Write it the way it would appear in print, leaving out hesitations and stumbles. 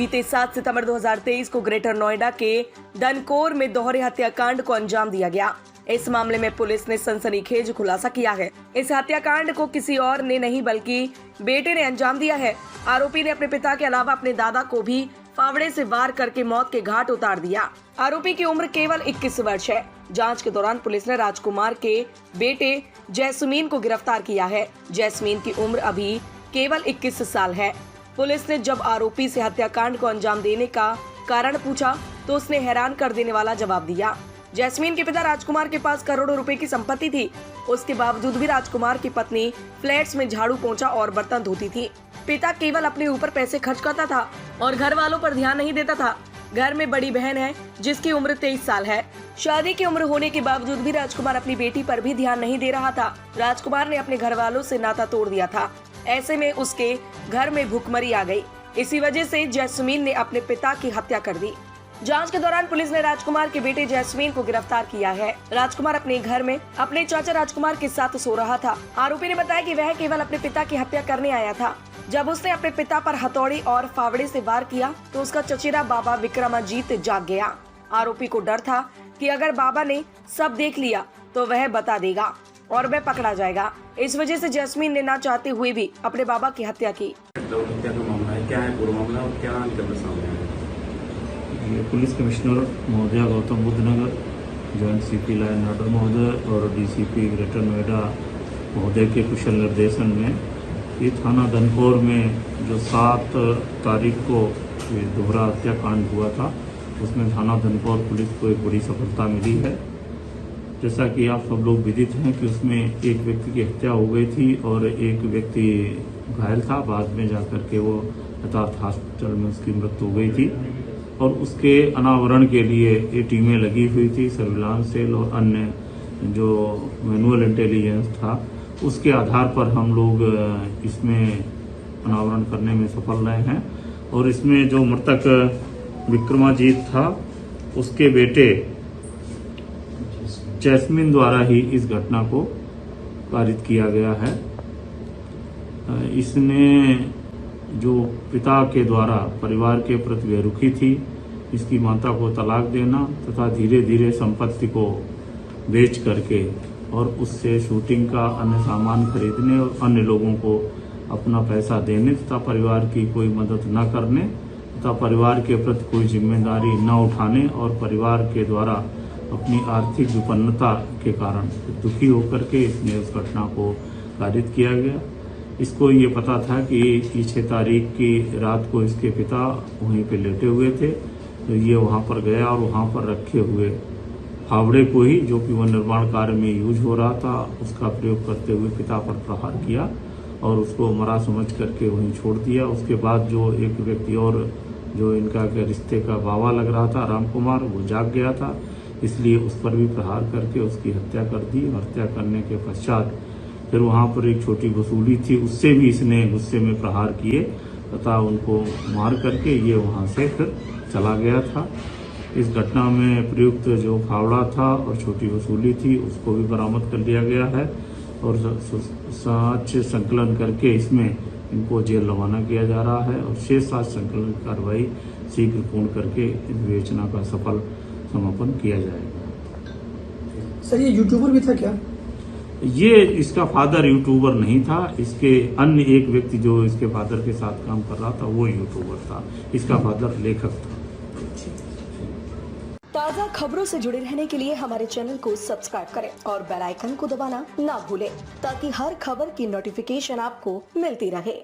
बीते 7 सितंबर 2023 को ग्रेटर नोएडा के धनकोर में दोहरे हत्याकांड को अंजाम दिया गया। इस मामले में पुलिस ने सनसनीखेज खुलासा किया है। इस हत्याकांड को किसी और ने नहीं बल्कि बेटे ने अंजाम दिया है। आरोपी ने अपने पिता के अलावा अपने दादा को भी फावड़े से वार करके मौत के घाट उतार दिया। आरोपी की उम्र केवल 21 वर्ष है। जांच के दौरान पुलिस ने राजकुमार के बेटे जैस्मीन को गिरफ्तार किया है। जैस्मीन की उम्र अभी केवल 21 साल है। पुलिस ने जब आरोपी से हत्याकांड को अंजाम देने का कारण पूछा तो उसने हैरान कर देने वाला जवाब दिया। जैस्मीन के पिता राजकुमार के पास करोड़ों रुपए की संपत्ति थी। उसके बावजूद भी राजकुमार की पत्नी फ्लैट्स में झाड़ू पोंछा और बर्तन धोती थी। पिता केवल अपने ऊपर पैसे खर्च करता था और घर वालों पर ध्यान नहीं देता था। घर में बड़ी बहन है जिसकी उम्र 23 साल है। शादी की उम्र होने के बावजूद भी राजकुमार अपनी बेटी पर भी ध्यान नहीं दे रहा था। राजकुमार ने अपने घर वालों से नाता तोड़ दिया था। ऐसे में उसके घर में भूखमरी आ गई। इसी वजह से जैस्मीन ने अपने पिता की हत्या कर दी। जांच के दौरान पुलिस ने राजकुमार के बेटे जैस्मीन को गिरफ्तार किया है। राजकुमार अपने घर में अपने चाचा राजकुमार के साथ सो रहा था। आरोपी ने बताया कि वह केवल अपने पिता की हत्या करने आया था। जब उसने अपने पिता पर हथौड़ी और फावड़े से वार किया तो उसका चचेरा बाबा विक्रमाजीत जाग गया। आरोपी को डर था कि अगर बाबा ने सब देख लिया तो वह बता देगा और वह पकड़ा जाएगा। इस वजह से जैस्मीन ने ना चाहते हुए भी अपने बाबा की हत्या की। क्या है पूरा मामला और क्या निकल सामने आया? ये पुलिस कमिश्नर महोदय Gautam Buddh Nagar, joint CP law and order महोदय और डीसीपी ग्रेटर नोएडा महोदय के कुशल निर्देशन में ये थाना धनकोर में जो 7 तारीख को ये दोहरा हत्याकांड हुआ था उसमें थाना धनकोर पुलिस को एक बड़ी सफलता मिली है। जैसा कि आप सब लोग विदित हैं कि उसमें एक व्यक्ति की हत्या हो गई थी और एक व्यक्ति घायल था। बाद में जाकर के वो यथार्थ हॉस्पिटल में उसकी मृत्यु हो गई थी और उसके अनावरण के लिए ये टीमें लगी हुई थी। सर्विलांस सेल और अन्य जो मैनुअल इंटेलिजेंस था उसके आधार पर हम लोग इसमें अनावरण करने में सफल रहे हैं। और इसमें जो मृतक विक्रमाजीत था उसके बेटे जैस्मीन द्वारा ही इस घटना को पारित किया गया है। इसने जो पिता के द्वारा परिवार के प्रति बेरुखी थी, इसकी माता को तलाक देना तथा धीरे धीरे संपत्ति को बेच करके और उससे शूटिंग का अन्य सामान खरीदने और अन्य लोगों को अपना पैसा देने तथा परिवार की कोई मदद न करने तथा परिवार के प्रति कोई जिम्मेदारी न उठाने और परिवार के द्वारा अपनी आर्थिक विपन्नता के कारण दुखी होकर के इसने उस घटना को कारित किया गया। इसको ये पता था कि 6 तारीख की रात को इसके पिता वहीं पे लेटे हुए थे, तो ये वहाँ पर गया और वहाँ पर रखे हुए फावड़े को ही, जो कि वह निर्माण कार्य में यूज हो रहा था, उसका प्रयोग करते हुए पिता पर प्रहार किया और उसको मरा समझ करके वहीं छोड़ दिया। उसके बाद जो एक व्यक्ति और जो इनका के रिश्ते का बाबा लग रहा था राम कुमार, वो जाग गया था, इसलिए उस पर भी प्रहार करके उसकी हत्या कर दी। हत्या करने के पश्चात फिर वहाँ पर एक छोटी वसूली थी, उससे भी इसने गुस्से में प्रहार किए तथा उनको मार करके ये वहाँ से फिर चला गया था। इस घटना में प्रयुक्त जो फावड़ा था और छोटी वसूली थी उसको भी बरामद कर लिया गया है और साक्ष्य संकलन करके इसमें इनको जेल रवाना किया जा रहा है और शेष साक्ष्य संकलन की कार्रवाई शीघ्र पूर्ण करके इस विवेचना का सफल समापन किया जाएगा। सर, ये यूट्यूबर भी था क्या? ये इसका फादर यूट्यूबर नहीं था। इसके अन्य एक व्यक्ति जो इसके फादर के साथ काम कर रहा था वो यूट्यूबर था। इसका फादर लेखक था। ताज़ा खबरों से जुड़े रहने के लिए हमारे चैनल को सब्सक्राइब करें और बेल आइकन को दबाना ना भूलें ताकि हर खबर की नोटिफिकेशन आपको मिलती रहे।